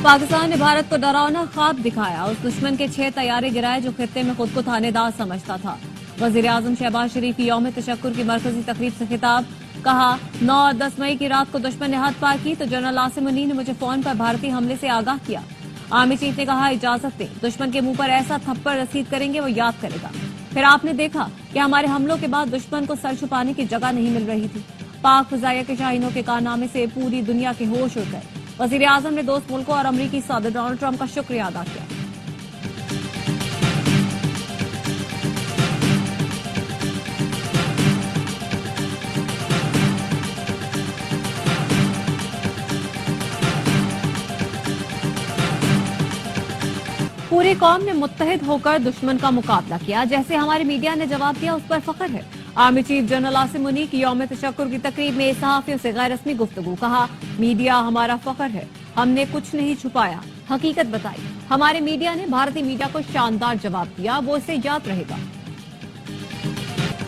पाकिस्तान ने भारत को डरावना ख्वाब दिखाया। उस दुश्मन के 6 तैयारे गिराए जो खित्ते में खुद को थानेदार समझता था। वजीर-ए-आजम शहबाज शरीफ की यौम तशक्कुर की मरकजी तकरीब से खिताब। कहा, 9 और 10 मई की रात को दुश्मन ने हद पार की तो जनरल आसिम मुनीर ने मुझे फोन पर भारतीय हमले से आगाह किया। आर्मी चीफ ने कहा, इजाजत दे, दुश्मन के मुंह पर ऐसा थप्पड़ रसीद करेंगे वो याद करेगा। फिर आपने देखा कि हमारे हमलों के बाद दुश्मन को सर छुपाने की जगह नहीं मिल रही थी। पाक फिजाइया के शाहीनों के कारनामे से पूरी दुनिया के होश उड़ गए। वजीर-ए-आजम ने दोस्त मुल्कों और अमरीकी सदर डोनाल्ड ट्रंप का शुक्रिया अदा किया। पूरी कौम ने मुत्तहिद होकर दुश्मन का मुकाबला किया। जैसे हमारे मीडिया ने जवाब दिया, उस पर फख्र है। Army chief general Asim Munir की यौम तशक्कुर की तकरीब में सहाफियों से गैर रस्मी गुफ्तगू। कहा, मीडिया हमारा फख्र है, हमने कुछ नहीं छुपाया, हकीकत बताई। हमारे मीडिया ने भारतीय मीडिया को शानदार जवाब दिया, वो इसे याद रहेगा।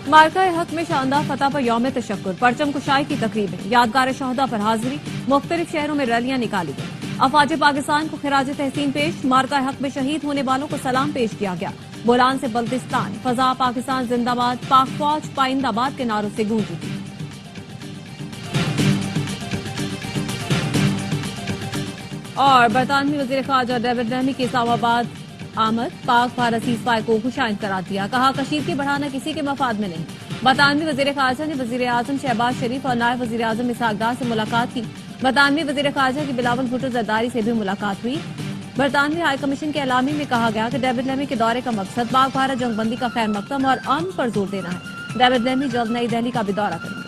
मार्का-ए-हक में शानदार फतह पर यौम तशक्कुर, परचम कुशाई की तकरीबें, यादगार शहदा पर हाजिरी, मुख्तलिफ शहरों में रैलियां निकाली गई। अफवाज पाकिस्तान को खिराज तहसीन पेश, मार्का-ए-हक में शहीद होने वालों को सलाम पेश किया गया। बोलान से बल्तिस्तान, फजा पाकिस्तान जिंदाबाद, पाक फौज पाइंदाबाद के नारों से गूंजी थी। और बरतानवी वजीर खारजा डेविड लैमी की इस्लामाबाद आमद, पाक भारत सीज़फायर को खुशाइन करार दिया। कहा, कशीदगी बढ़ाना किसी के मफाद में नहीं। बरतानवी वजीर खारजा ने वजीर-ए-आजम शहबाज शरीफ और नायब वजीर-ए-आजम इसहाक डार से मुलाकात की। बरतानवी वजीर खारजा की बिलावल भुट्टो जरदारी से भी मुलाकात हुई। बरतानवी हाई कमीशन के एलामी में कहा गया कि डेविड लैमी के दौरे का मकसद पाक भारत जंगबंदी का खैर मकदम और अमन पर जोर देना है। डेविड लैमी जल्द नई दिल्ली का भी दौरा करेंगे।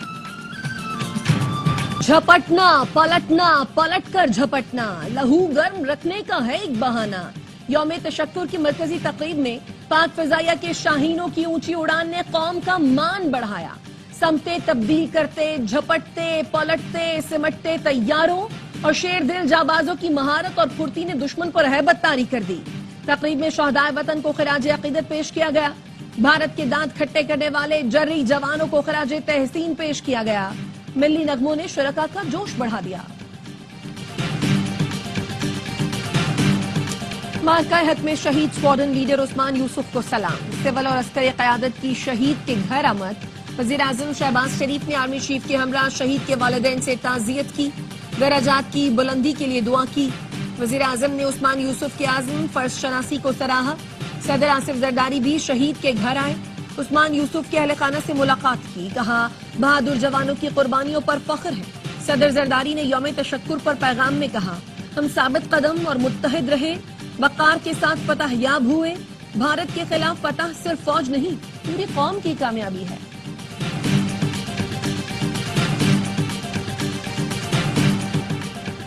झपटना, पलटना, पलटकर झपटना, लहू गर्म रखने का है एक बहाना। यौम तशक्कुर की मरकजी तकरीब में पाक फिजाइया के शाहीनों की ऊंची उड़ान ने कौम का मान बढ़ाया। समते तब्दील करते, झपटते, पलटते, सिमटते तैयारों और शेर दिल जाबाजों की महारत और फुर्ती ने दुश्मन पर हैबत तारी कर दी। तकरीब में शहदाए वतन को खिराज अकीदत पेश किया गया। भारत के दांत खट्टे करने वाले जर्री जवानों को खिराज तहसीन पेश किया गया। मिल्ली नगमों ने शुरका का जोश बढ़ा दिया। मार्का-ए-हक में शहीद स्क्वाड्रन लीडर उस्मान यूसुफ को सलाम। सिविल और अस्करी क़यादत की शहीद के घर आमद। वज़ीर-ए-आज़म शहबाज शरीफ ने आर्मी चीफ के हमरा शहीद के वालिदैन से ताज़ियत की, दराजात की बुलंदी के लिए दुआ की। वज़ीर-ए-आज़म ने उस्मान यूसुफ के आज़म फर्ज शनासी को सराहा। सदर आसिफ जरदारी भी शहीद के घर आए, उस्मान यूसुफ के अहले खाना से मुलाकात की। कहा, बहादुर जवानों की कुर्बानियों पर फख्र है। सदर जरदारी ने यौम तशक्कुर पर पैगाम में कहा, हम साबित कदम और मुत्तहिद रहे, वक़ार के साथ फतह याब हुए। भारत के खिलाफ फतह सिर्फ फौज नहीं, पूरी कौम की कामयाबी है।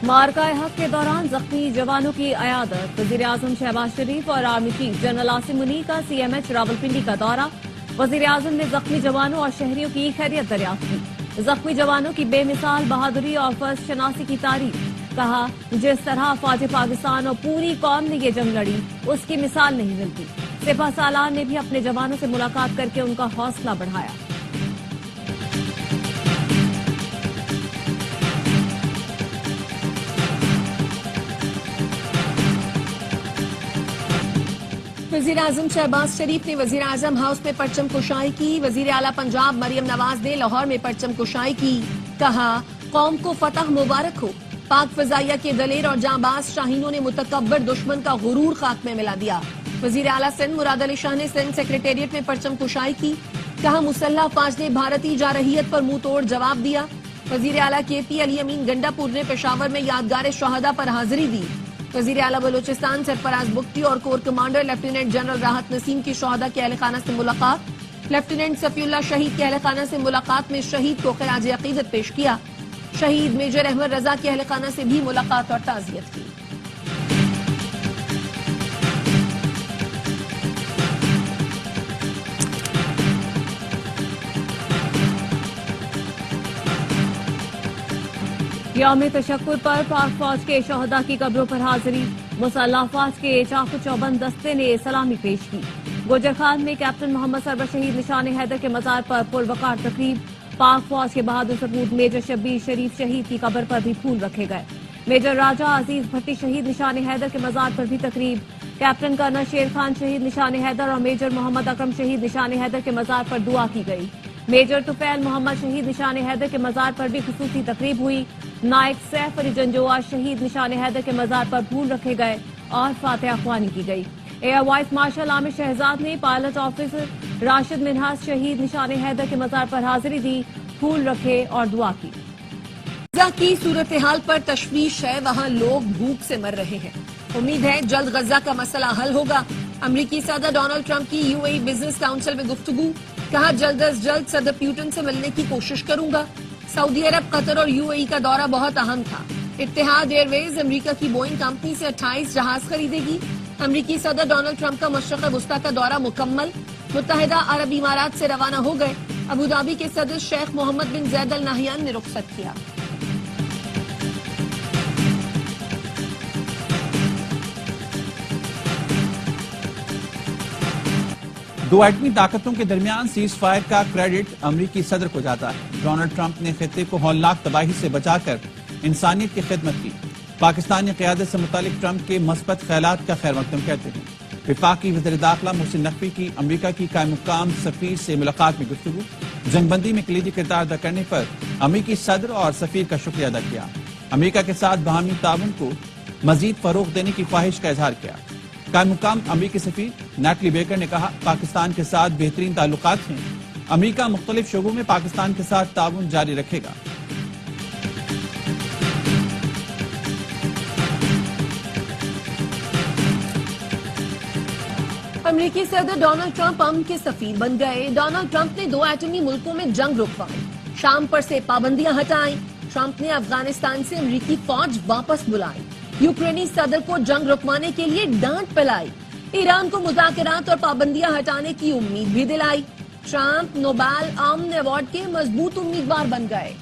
मार्का-ए-हक के दौरान जख्मी जवानों की अयादत। वजीर-ए-आजम शहबाज शरीफ और army chief general Asim Munir का CMH रावलपिंडी का दौरा। वजीर-ए-आजम ने जख्मी जवानों और शहरियों की खैरियत दरियाफ्त की। जख्मी जवानों की बेमिसाल बहादुरी और फर्ज शनासी की तारीफ। कहा, जिस तरह अफवाज पाकिस्तान और पूरी कौम ने ये जंग लड़ी, उसकी मिसाल नहीं मिलती। सिपह सालार ने भी अपने जवानों से मुलाकात करके उनका हौसला बढ़ाया। वज़ीर-ए-आज़म शहबाज शरीफ ने वज़ीर-ए-आज़म हाउस में परचम कुशाई की। वज़ीर आला पंजाब मरियम नवाज ने लाहौर में परचम कुशाई की। कहा, कौम को फतह मुबारक हो। पाक फिजाइया के दलेर और जांबाज शाहीनों ने मुतकब्बर दुश्मन का गुरूर खाक में मिला दिया। वज़ीर आला सिंध मुराद अली शाह ने सिंध सेक्रेटेरिएट में परचम कुशाई की। कहा, मुसल्लह फौज ने भारतीय जारहियत पर मुंह तोड़ जवाब दिया। वज़ीर आला KP अली अमीन गंडापुर ने पेशावर में यादगार शहादा पर हाजिरी दी। वज़ीर आला बलूचिस्तान सरफराज बुख्ती और कोर कमांडर लेफ्टिनेंट जनरल राहत नसीम की शहादा के अहले खाना से मुलाकात। लेफ्टिनेंट सफीउल्लाह शहीद के अहले खाना से मुलाकात में शहीद को खिराज अकीदत पेश किया। शहीद मेजर अहमद रजा के अहले खाना से भी मुलाकात और ताज़ियत की। यौम तशक्कुर पर पाक फौज के शहदा की कब्रों पर हाजिरी। मुसल्लह फौज के चाकू चौबंद दस्ते ने सलामी पेश की। गुजर खान में कैप्टन मोहम्मद सरवर शहीद निशान हैदर के मजार पर पुरवकार तकरीब। पाक फौज के बहादुर सपूत मेजर शब्बीर शरीफ शहीद की कब्र पर भी फूल रखे गए। मेजर राजा अजीज भट्टी शहीद निशान हैदर के मजार पर भी तकरीब। कैप्टन कर्नल शेर खान शहीद निशान हैदर और मेजर मोहम्मद अकरम शहीद निशान हैदर के मजार पर दुआ की गई। मेजर तुफैल मोहम्मद शहीद निशान हैदर के मजार पर भी खुसूसी तकरीब हुई। नायक सैफ अली जंजोआ शहीद निशान हैदर के मजार पर फूल रखे गए और फातिहा ख्वानी की गई। Air vice marshal Aamir Shahzad ने पायलट ऑफिसर राशिद मिन्हास शहीद निशान हैदर के मजार पर हाजिरी दी, फूल रखे और दुआ की। गजा की सूरत हाल पर तशवीश है, वहाँ लोग भूख से मर रहे हैं। उम्मीद है जल्द गजा का मसला हल होगा। अमरीकी सदर डोनाल्ड ट्रंप की यूएई बिजनेस काउंसिल में गुफ्तगू, कहा जल्द अज जल्द सदर प्यूटन से मिलने की कोशिश करूंगा। सऊदी अरब, कतर और यूएई का दौरा बहुत अहम था। इत्तेहाद एयरवेज अमेरिका की बोइंग कंपनी से 28 जहाज खरीदेगी। अमरीकी सदर डोनाल्ड ट्रंप का मशरक़ वुस्ता का दौरा मुकम्मल, मुत्तहिदा अरब इमारात से रवाना हो गए। अबू धाबी के सदर शेख मोहम्मद बिन जैद अल नाहियान ने रुखसत किया। दो एटमी ताकतों के दरमियान सीज फायर का क्रेडिट अमरीकी सदर को जाता है। डोनाल्ड ट्रंप ने खित्ते को हौलनाक तबाही से बचाकर इंसानियत की खिदमत की। पाकिस्तानी क़यादत से मुतालिक ट्रंप के मस्बत ख्यालात का खैर मकदम कहते हैं। वफाकी वज़ीर दाखिला मोहसिन नकवी की अमरीका की कायम-मुक़ाम सफ़ीर से मुलाकात में गुफ्तगू, जंगबंदी में कलीदी किरदार अदा करने पर अमरीकी सदर और सफ़ीर का शुक्रिया अदा किया। अमरीका के साथ बाहमी ताउन को मजीद फरोग़ देने की ख्वाहिश का इजहार किया। कायम-मुक़ाम अमरीकी सफ़ीर नैटली बेकर ने कहा, पाकिस्तान के साथ बेहतरीन ताल्लुकात हैं। अमरीका मुख्तलिफ शोबों में पाकिस्तान के साथ ताउन जारी रखेगा। अमरीकी सदर डोनाल्ड ट्रंप अमन के सफीर बन गए। डोनाल्ड ट्रंप ने 2 एटमी मुल्कों में जंग रुकवाई, शाम पर से पाबंदियां हटाई। ट्रंप ने अफगानिस्तान से अमरीकी फौज वापस बुलाई। यूक्रेनी सदर को जंग रुकवाने के लिए डांट पिलाई। ईरान को मुज़ाकरात और पाबंदियां हटाने की उम्मीद भी दिलाई। ट्रंप नोबेल अमन अवार्ड के मजबूत उम्मीदवार बन गए।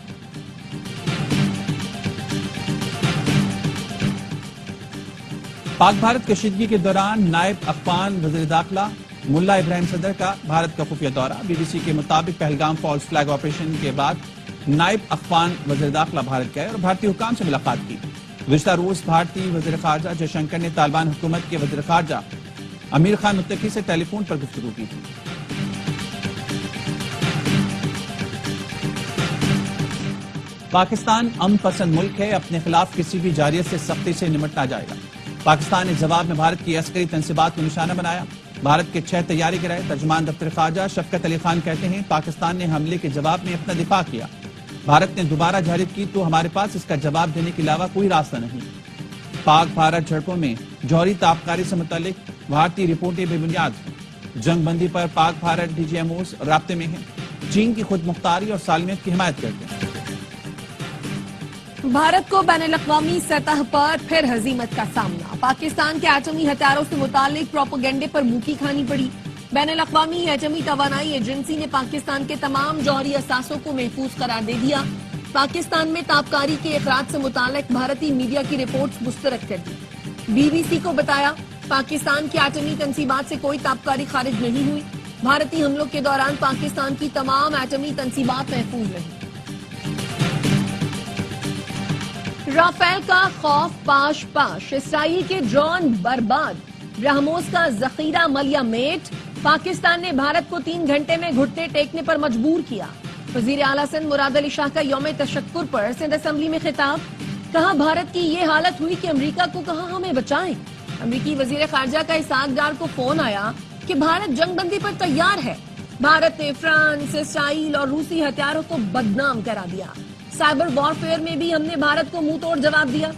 पाक भारत कशीदगी के दौरान नायब अफगान वज़ीर दाखिला मुल्ला इब्राहिम सदर का भारत का खुफिया दौरा। बीबीसी के मुताबिक पहलगाम फॉल्स फ्लैग ऑपरेशन के बाद नायब अफगान वज़ीर दाखिला भारत गए और भारतीय हुकाम से मुलाकात की। गुज़िश्ता रोज भारतीय वज़ीर ख़ारजा जयशंकर ने तालिबान हुकूमत के वज़ीर ख़ारजा अमीर खान मुत्तकी से टेलीफोन पर गुफ्तगू की थी। पाकिस्तान अमन पसंद मुल्क है, अपने खिलाफ किसी भी जारियत से सख्ती से निमटना जाएगा। पाकिस्तान ने जवाब में भारत की अस्करी तंसीबात को निशाना बनाया। भारत के 6 तैयारे गिराए। तर्जुमान दफ्तर ख़ारजा शफकत अली खान कहते हैं, पाकिस्तान ने हमले के जवाब में अपना दिफा किया। भारत ने दोबारा जारियत की तो हमारे पास इसका जवाब देने के अलावा कोई रास्ता नहीं। पाक भारत झड़पों में जौहरी ताबकारी से मुतालिक भारतीय रिपोर्टें बेबुनियाद हैं। जंगबंदी पर पाक भारत डीजीएमओस राब्ते में हैं। चीन की खुद मुख्तारी और सालमियत की हिमायत करते हैं। भारत को बैनुल-अक़वामी सतह पर फिर हजीमत का सामना। पाकिस्तान के एटमी हथियारों से मुतालिक प्रोपेगेंडे पर मुंह खानी पड़ी। बैनुल-अक़वामी एटमी तवानाई एजेंसी ने पाकिस्तान के तमाम जौहरी असासों को महफूज करार दे दिया। पाकिस्तान में ताबकारी के इखराज से मुतालिक भारतीय मीडिया की रिपोर्ट्स मुस्तरद कर दी। बीबीसी को बताया, पाकिस्तान की एटमी तंसीबात से कोई ताबकारी खारिज नहीं हुई। भारतीय हमलों के दौरान पाकिस्तान की तमाम एटमी तंसीबात महफूज रही। राफेल का खौफ पाश पाश, इसराइल के ड्रोन बर्बाद, ब्रह्मोस का जखीरा मलिया मेट। पाकिस्तान ने भारत को 3 घंटे में घुटने टेकने पर मजबूर किया। वजीर आला सिंध मुराद अली शाह का यौम तशक्कुर पर सिंध असेंबली में खिताब, कहा भारत की ये हालत हुई कि अमेरिका को कहा हमें बचाएं। अमेरिकी वजीर खारजा का इसहाक डार को फोन आया कि भारत जंगबंदी पर तैयार है। भारत ने फ्रांस, इसराइल और रूसी हथियारों को बदनाम करा दिया। साइबर वॉरफेयर में भी हमने भारत को मुंह तोड़ जवाब दिया।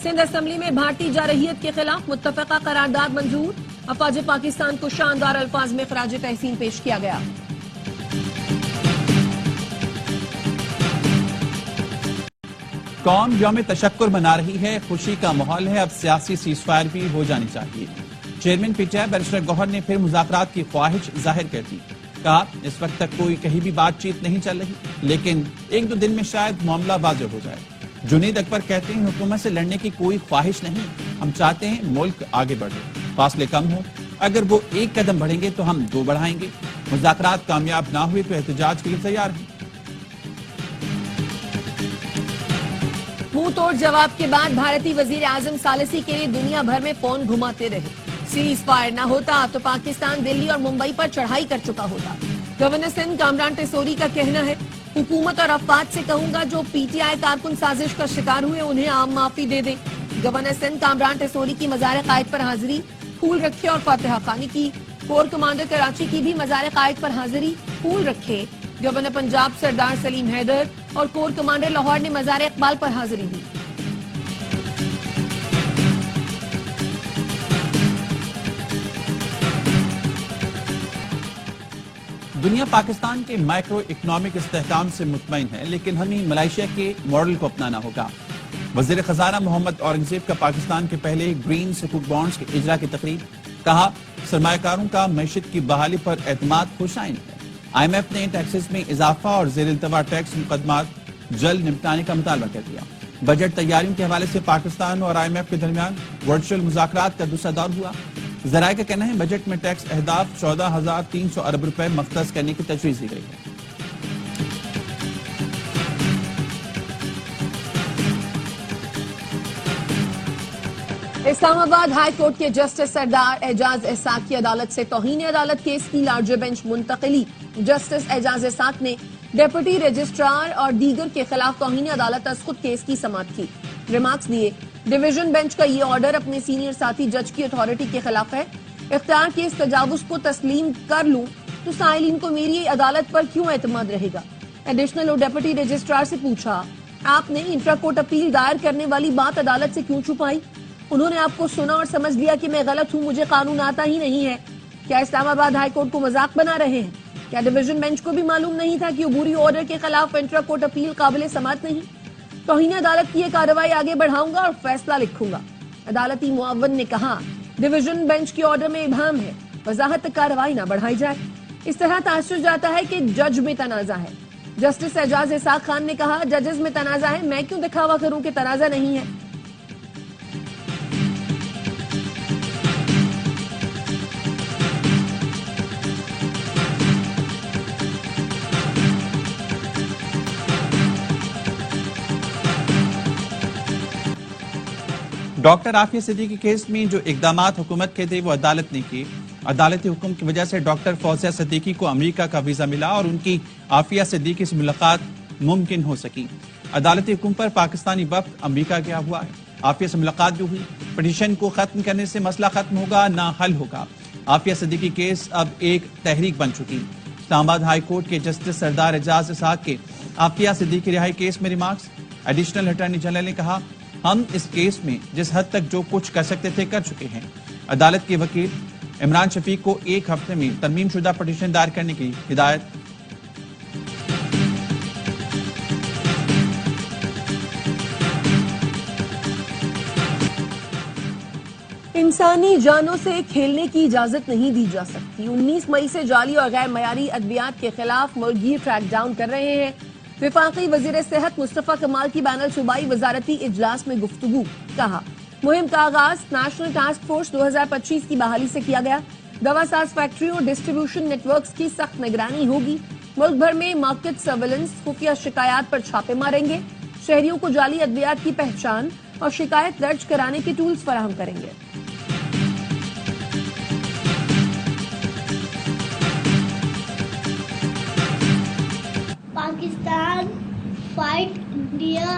सिंध असेंबली में भारतीय जारहियत के खिलाफ मुत्तफ़क़ा करारदाद मंजूर। अफवाज पाकिस्तान को शानदार अल्फाज में खराज तहसीन पेश किया गया। कौम यौम तशक्कुर मना रही है, खुशी का माहौल है। अब सियासी सीज़फायर भी हो जानी चाहिए। चेयरमैन पीटीआई बैरिस्टर गौहर ने फिर मुज़ाकरात की ख्वाहिश जाहिर कर दी। कहा, इस वक्त तक कोई कहीं भी बातचीत नहीं चल रही, लेकिन 1-2 दिन में शायद मामला वाज़ेह हो जाए। जुनीद अकबर कहते हैं, हुकूमत से लड़ने की कोई ख्वाहिश नहीं, हम चाहते हैं मुल्क आगे बढ़े, फासले कम हो। अगर वो 1 कदम बढ़ेंगे तो हम 2 बढ़ाएंगे। मुज़ाकरात कामयाब ना हुए तो एहतजाज के लिए तैयार हैं। منہ توڑ جواب کے بعد بھارتی وزیر اعظم ثالثی کے لیے دنیا بھر میں فون گھماتے رہے. سیز فائر نہ ہوتا تو پاکستان دلی اور ممبئی پر چڑھائی کر چکا ہوتا. گورنر سندھ کامران ٹیسوری کا کہنا ہے حکومت اور افواج سے کہوں گا جو پی ٹی آئی کارکن سازش کا شکار ہوئے انہیں عام معافی دے دیں. گورنر سندھ کامران ٹیسوری کی مزار قائد پر حاضری, پھول رکھے اور فاتحہ خوانی کی. کور کمانڈر کراچی کی بھی مزار قائد پر حاضری, پھول رکھے. گورنر پنجاب سردار سلیم حیدر اور کور کمانڈر لاہور نے مزار اقبال پر حاضری دی. دنیا پاکستان کے مائکرو اکنامک استحکام سے مطمئن ہے, لیکن ہمیں ملائیشیا کے ماڈل کو اپنانا ہوگا. وزیر خزانہ محمد اورنگزیب کا پاکستان کے پہلے گرین سکوک بانڈز کے اجرا کی تقریب. کہا سرمایہ کاروں کا معیشت کی بحالی پر اعتماد خوشائن ہے. آئی ایم ایف نے ٹیکسز میں اضافہ اور زیر التوا ٹیکس مقدمات جلد نمٹانے کا مطالبہ کر دیا. بجٹ تیاریوں کے حوالے سے پاکستان اور آئی ایم ایف کے درمیان ورچوئل مذاکرات کا دوسرا دور ہوا. ذرائع کا کہنا ہے بجٹ میں ٹیکس اہداف 14,300 ارب روپے مختص کرنے کی تجویز دی گئی ہے. اسلام آباد ہائی کورٹ کے جسٹس سردار اعجاز اسحاق کی عدالت سے توہین عدالت کیس کی لارجر بینچ منتقلی. جسٹس اعجاز اسحاق نے ڈپٹی رجسٹرار اور دیگر کے خلاف توہین عدالت از خود کیس کی سماعت کی. ریمارکس دیے ڈویژن بینچ کا یہ آرڈر اپنے سینئر ساتھی جج کی اتھارٹی کے خلاف ہے. اختیار کے اس تجاوز کو تسلیم کر لوں تو سائلین کو میری عدالت پر کیوں اعتماد رہے گا. ایڈیشنل اور ڈپٹی رجسٹرار سے پوچھا آپ نے انٹرا کورٹ اپیل دائر کرنے والی بات عدالت سے کیوں چھپائی. انہوں نے آپ کو سنا اور سمجھ لیا کہ میں غلط ہوں, مجھے قانون آتا ہی نہیں ہے. کیا اسلام آباد ہائی کورٹ کو مذاق بنا رہے ہیں؟ کیا ڈویژن بینچ کو بھی معلوم نہیں تھا کہ عبوری آرڈر کے خلاف انٹرا کورٹ اپیل قابل سماعت نہیں؟ توہین عدالت کی یہ کارروائی آگے بڑھاؤں گا اور فیصلہ لکھوں گا. عدالتی معاون نے کہا ڈویژن بینچ کی آرڈر میں ابہام ہے, وضاحت تک کارروائی نہ بڑھائی جائے. اس طرح تاثر جاتا ہے کہ جج میں تنازع ہے. جسٹس اعجاز اسحاق خان نے کہا ججز میں تنازع ہے, میں کیوں دکھاوا کروں کہ تنازع نہیں ہے. ڈاکٹر عافیہ صدیقی کیس میں جو اقدامات حکومت کے تھے وہ عدالت نے کیے. عدالتی حکم کی وجہ سے ڈاکٹر فوزیہ صدیقی کو امریکہ کا ویزا ملا اور ان کی عافیہ صدیقی سے ملاقات ممکن ہو سکی. عدالتی حکم پر پاکستانی وفد امریکہ گیا ہوا ہے. عافیہ سے ملاقات بھی ہوئی. پٹیشن کو ختم کرنے سے مسئلہ ختم ہوگا نہ حل ہوگا. عافیہ صدیقی کیس اب ایک تحریک بن چکی. اسلام آباد ہائی کورٹ کے جسٹس سردار اعجاز اسحاق کے عافیہ صدیقی رہائی کیس میں ریمارکس. ایڈیشنل اٹارنی جنرل نے کہا ہم اس کیس میں جس حد تک جو کچھ کر سکتے تھے کر چکے ہیں. عدالت کے وکیل عمران شفیق کو ایک ہفتے میں ترمیم شدہ پٹیشن دائر کرنے کی ہدایت. انسانی جانوں سے کھیلنے کی اجازت نہیں دی جا سکتی. 19 مئی سے جعلی اور غیر معیاری ادویات کے خلاف ملک ٹریک ڈاؤن کر رہے ہیں. وفاقی وزیر صحت مصطفیٰ کمال کی بین الصوبائی وزارتی اجلاس میں گفتگو. کہا مہم کا آغاز نیشنل ٹاسک فورس 2025 کی بحالی سے کیا گیا. دوا ساز فیکٹریوں اور ڈسٹریبیوشن نیٹ ورکس کی سخت نگرانی ہوگی. ملک بھر میں مارکیٹ سرویلنس, خفیہ شکایات پر چھاپے ماریں گے. شہریوں کو جعلی ادویات کی پہچان اور شکایت درج کرانے کے ٹولز فراہم کریں گے. Pakistan fight India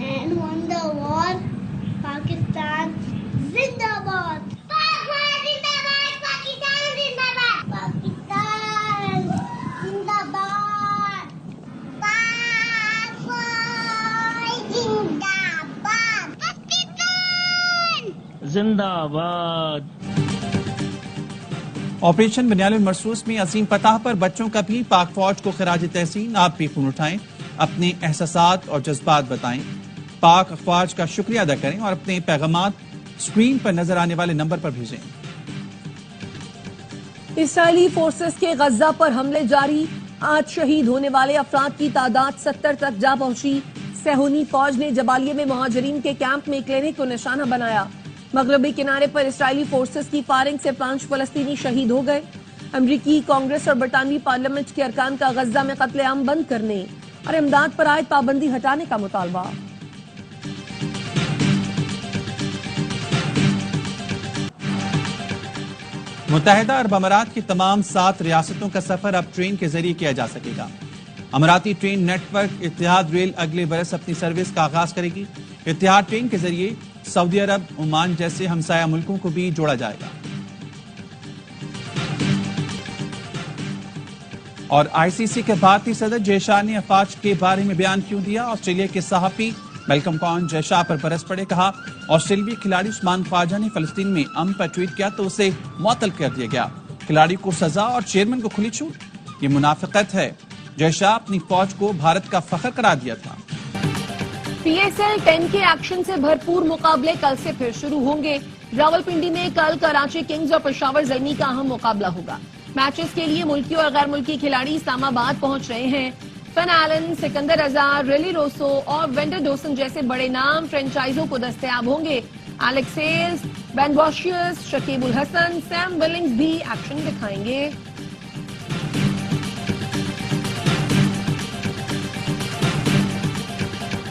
and won the war. Pakistan Zindabad. Pakistan Zindabad. Pakistan Zindabad. Pakistan Zindabad. Pakistan Zindabad. Pakistan Zindabad. Operation بنیال المرصوص میں عظیم فتح پر بچوں کا بھی پاک فوج کو خراج تحسین. آپ بھی خون اٹھائیں, اپنے احساسات اور جذبات بتائیں, پاک افواج کا شکریہ ادا کریں اور اپنے پیغامات سکرین پر نظر آنے والے نمبر پر بھیجیں. اسرائیلی فورسز کے غزہ پر حملے جاری. آج شہید ہونے والے افراد کی تعداد 70 تک جا پہنچی. صہیونی فوج نے جبالیہ میں مہاجرین کے کیمپ میں کلینک کو نشانہ بنایا. مغربی کنارے پر اسرائیلی فورسز کی فائرنگ سے 5 فلسطینی شہید ہو گئے. امریکی کانگریس اور برطانوی پارلیمنٹ کے ارکان کا غزہ میں قتل عام بند کرنے اور امداد پر عائد پابندی ہٹانے کا مطالبہ. متحدہ عرب امارات کی تمام 7 ریاستوں کا سفر اب ٹرین کے ذریعے کیا جا سکے گا۔ اماراتی ٹرین نیٹ ورک اتحاد ریل اگلے برس اپنی سروس کا آغاز کرے گی۔ اتحاد ٹرین کے ذریعے سعودی عرب، عمان جیسے ہمسایہ ملکوں کو بھی جوڑا جائے گا۔ اور آئی سی سی کے بھارتی صدر جے شاہ نے افواج کے بارے میں بیان کیوں دیا؟ آسٹریلیا کے صحافی میلکم کون جے شاہ پر برس پڑے، کہا آسٹریلوی کھلاڑی عثمان خواجہ نے فلسطین میں امن پر ٹویٹ کیا تو اسے معطل کر دیا گیا، کھلاڑی کو سزا اور چیئرمین کو کھلی چھوٹ، یہ منافقت ہے۔ جے شاہ اپنی فوج کو بھارت کا فخر قرار دیا تھا۔ پی ایس ایل 10 کے ایکشن سے بھرپور مقابلے کل سے پھر شروع ہوں گے۔ راولپنڈی میں کل کراچی کنگز اور پشاور زلمی کا اہم مقابلہ ہوگا۔ میچز کے لیے ملکی اور غیر ملکی کھلاڑی اسلام آباد پہنچ رہے ہیں۔ فن ایلن، سکندر رضا، ریلی روسو اور وینڈر ڈوسن جیسے بڑے نام فرنچائزوں کو دستیاب ہوں گے۔ ایلیکس ہیلز، بین واشیئرز، شکیب الحسن، سیم ولنگز بھی ایکشن دکھائیں گے۔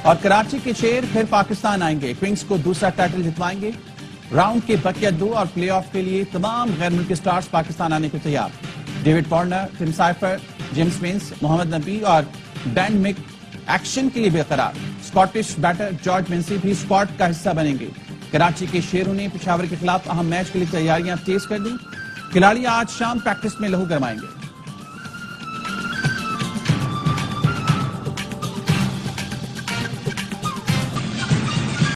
اور کراچی کے شیر پھر پاکستان آئیں گے، کنگز کو دوسرا ٹائٹل جتوائیں گے۔ راؤنڈ کے بقیہ 2 اور پلے آف کے لیے تمام غیر ملکی سٹارز پاکستان آنے کو تیار۔ ڈیوڈ وارنر، ٹم سائفر، جیمز مینس، محمد نبی اور بین مک ایکشن کے لیے بے قرار۔ اسکاٹش بیٹر جارج منسی بھی اسکواڈ کا حصہ بنیں گے۔ کراچی کے شیروں نے پشاور کے خلاف اہم میچ کے لیے تیاریاں تیز کر دیں۔ کھلاڑی آج شام پریکٹس میں لہو گرمائیں گے۔